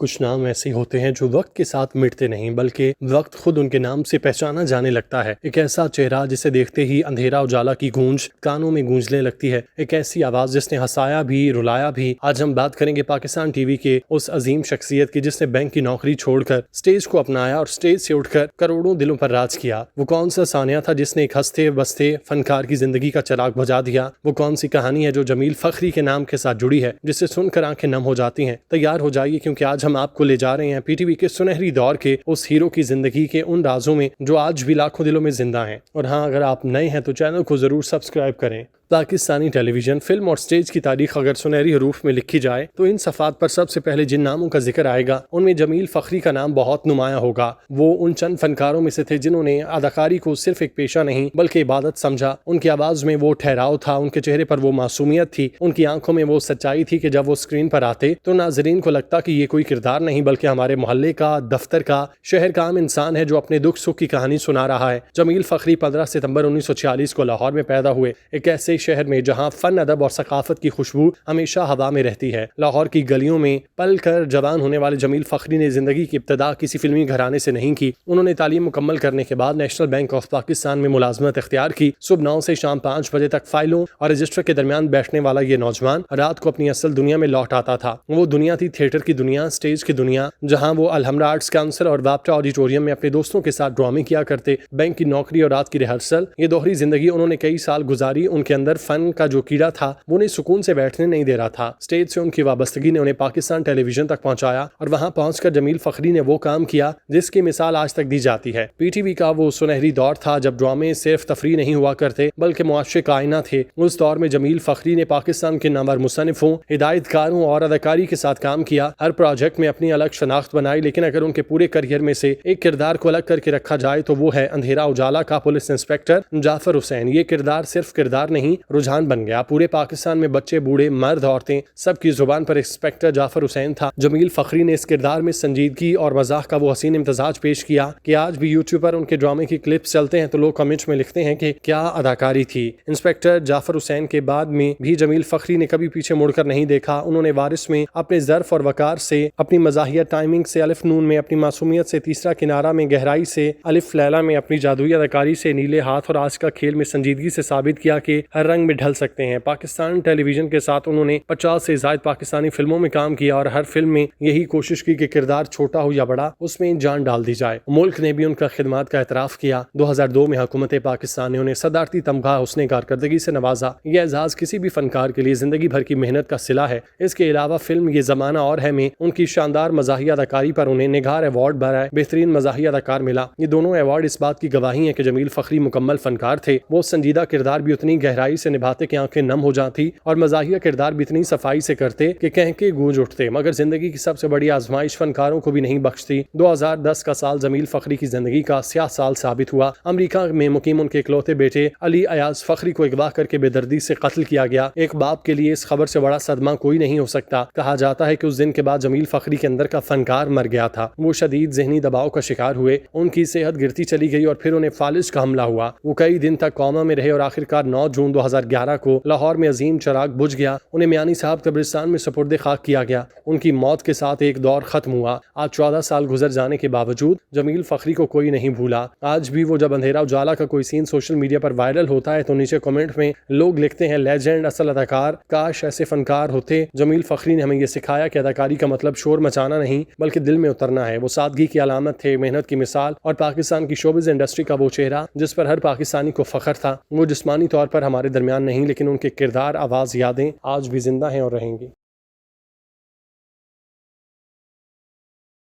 कुछ नाम ऐसे होते हैं जो वक्त के साथ मिटते नहीं बल्कि वक्त खुद उनके नाम से पहचाना जाने लगता है। एक ऐसा चेहरा जिसे देखते ही अंधेरा उजाला की गूंज कानों में गूंजने लगती है। एक ऐसी आवाज जिसने हंसाया भी रुलाया भी। आज हम बात करेंगे पाकिस्तान टीवी के उस अजीम शख्सियत की जिसने बैंक की नौकरी छोड़कर स्टेज को अपनाया और स्टेज से उठकर करोड़ों दिलों पर राज किया। वो कौन सा सानिया था जिसने एक हंसते बसते फनकार की जिंदगी का चिराग बुझा दिया। वो कौन सी कहानी है जो जमील फखरी के नाम के साथ जुड़ी है जिसे सुनकर आंखें नम हो जाती हैं। तैयार हो जाइए क्योंकि आज हम आपको ले जा रहे हैं पीटीवी के सुनहरी दौर के उस हीरो की जिंदगी के उन राजों में जो आज भी लाखों दिलों में जिंदा हैं। और हाँ, अगर आप नए हैं तो चैनल को जरूर सब्सक्राइब करें। पाकिस्तानी टेलीविजन, फिल्म और स्टेज की तारीख अगर सुनहरी हरूफ में लिखी जाए तो इन सफ़ात पर सबसे पहले जिन नामों का जिक्र आएगा उनमें जमील फखरी का नाम बहुत नुमाया होगा। वो उन चंद फनकारों में से थे जिन्होंने अदाकारी को सिर्फ एक पेशा नहीं बल्कि इबादत समझा। उनकी आवाज में वो ठहराव था, उनके चेहरे पर वो मासूमियत थी, उनकी आंखों में वो सच्चाई थी कि जब वो स्क्रीन पर आते तो नाजरीन को लगता कि ये कोई किरदार नहीं बल्कि हमारे मोहल्ले का, दफ्तर का, शहर का आम इंसान है जो अपने दुख सुख की कहानी सुना रहा है। जमील फखरी 15 सितंबर 1946 को लाहौर में पैदा हुए, एक ऐसे शहर में जहां फन, अदब और सकाफत की खुशबू हमेशा हवा में रहती है। लाहौर की गलियों में पल कर जवान होने वाले जमील फखरी ने जिंदगी की इब्तदा किसी फिल्मी घराने से नहीं की। उन्होंने तालीम मुकम्मल करने के बाद नेशनल बैंक ऑफ पाकिस्तान में मुलाजमत इख्तियार की। सुबह 9 से शाम 5 बजे तक फाइलों और रजिस्टर के दरमियान बैठने वाला ये नौजवान रात को अपनी असल दुनिया में लौट आता था। वो दुनिया थी थिएटर की दुनिया, स्टेज की दुनिया, जहां वो अलहमरा आर्ट्स काउंसिल और वाप्टा ऑडिटोरियम में अपने दोस्तों के साथ ड्रामे किया करते। बैंक की नौकरी और रात की रिहर्सल, ये दोहरी जिंदगी उन्होंने कई साल गुजारी। उनके अंदर फन का जो कीड़ा था वो उन्हें सुकून से बैठने नहीं दे रहा था। स्टेज से उनकी वाबस्तगी ने उन्हें पाकिस्तान टेलीविजन तक पहुंचाया और वहां पहुंचकर जमील फखरी ने वो काम किया जिसकी मिसाल आज तक दी जाती है। पीटीवी का वो सुनहरी दौर था जब ड्रामे सिर्फ तफरी नहीं हुआ करते बल्कि मुआशरे का आईना थे। उस दौर में जमील फखरी ने पाकिस्तान के नामवर मुसन्निफों, हिदायतकारों और अदाकारी के साथ काम किया। हर प्रोजेक्ट में अपनी अलग शनाख्त बनाई, लेकिन अगर उनके पूरे करियर में से एक किरदार को अलग करके रखा जाए तो वो है अंधेरा उजाला का पुलिस इंस्पेक्टर जाफर हुसैन। ये किरदार सिर्फ किरदार नहीं, रुझान बन गया। पूरे पाकिस्तान में बच्चे, बूढ़े, मर्द, औरतें, सबकी जुबान पर इंस्पेक्टर जाफर हुसैन था। जमील फखरी ने इस किरदार में संजीदगी और मजाक का वो हसीन इम्तजाज पेश किया कि आज भी यूट्यूब पर उनके ड्रामे की क्लिप्स चलते हैं तो लोग कमेंट्स में लिखते हैं कि क्या अदाकारी थी। इंस्पेक्टर जाफर हुसैन के बाद में भी जमील फखरी ने कभी पीछे मुड़कर नहीं देखा। उन्होंने वारिस में अपने ज़र्फ और वकार से, अपनी मज़ाहिया टाइमिंग से, अलिफ नून में अपनी मासूमियत से, तीसरा किनारा में गहराई से, अलिफ लैला में अपनी जादुई अदाकारी से, नीले हाथ और आज का खेल में संजीदगी से साबित किया कि हर रंग में ढल सकते हैं। पाकिस्तान टेलीविजन के साथ उन्होंने 50 से ज्यादा पाकिस्तानी फिल्मों में काम किया और हर फिल्म में यही कोशिश की कि किरदार छोटा हो या बड़ा उसमें जान डाल दी जाए। मुल्क ने भी उनका खिदमात का एतराफ किया। 2002 में हुकूमत पाकिस्तान ने उन्हें सदारती तमगा हुस्ने कारकर्दगी से नवाजा। यह एजाज किसी भी फनकार के लिए जिंदगी भर की मेहनत का सिला है। इसके अलावा फिल्म ये जमाना और है में उनकी शानदार मज़ाहिया अदाकारी पर उन्हें निगार अवार्ड बराए बेहतरीन मज़ाहिया अदाकार मिला। ये दोनों अवार्ड इस बात की गवाही है कि जमील फखरी मुकम्मल फनकार थे। वो संजीदा किरदार भी उतनी गहराई से निभाते कि आंखें नम हो जाती और मज़ाहिया किरदार भी इतनी सफाई से करते कि कह के गूंज उठते। मगर जिंदगी की सबसे बड़ी आजमाइश फनकारों को भी नहीं बख्शती। 2010 का साल जमील फखरी की जिंदगी का स्याह साल साबित हुआ। अमेरिका में मुकीम उनके इकलौते बेटे अली अयाज फखरी को अगवा करके बेदर्दी से कत्ल किया गया। एक बाप के लिए इस खबर से बड़ा सदमा कोई नहीं हो सकता। कहा जाता है कि उस दिन के बाद जमील फखरी के अंदर का फनकार मर गया था। वो शदीद ज़हनी दबाव का शिकार हुए, उनकी सेहत गिरती चली गई और फिर उन्हें फालिज का हमला हुआ। वो कई दिन तक कोमा में रहे और आखिरकार 9 जून 2011 को लाहौर में अजीम चिराग बुझ गया। उन्हें मियानी साहब कब्रिस्तान में सुपुर्द खाक किया गया। उनकी मौत के साथ एक दौर खत्म हुआ। आज 14 साल गुजर जाने के बावजूद जमील फखरी को कोई नहीं भूला। आज भी वो जब अंधेरा उजाला का कोई सीन सोशल मीडिया पर वायरल होता है तो नीचे कमेंट में लोग लिखते हैं, लेजेंड, असल अदाकार, काश ऐसे फनकार होते। जमील फखरी ने हमें यह सिखाया कि अदाकारी का मतलब शोर मचाना नहीं बल्कि दिल में उतरना है। वो सादगी की अलामत थे, मेहनत की मिसाल और पाकिस्तान की शोबिज़ इंडस्ट्री का वो चेहरा जिस पर हर पाकिस्तानी को फख्र था। वो जिस्मानी तौर पर हमारे दरमियान नहीं लेकिन उनके किरदार, आवाज़, यादें आज भी जिंदा हैं और रहेंगी।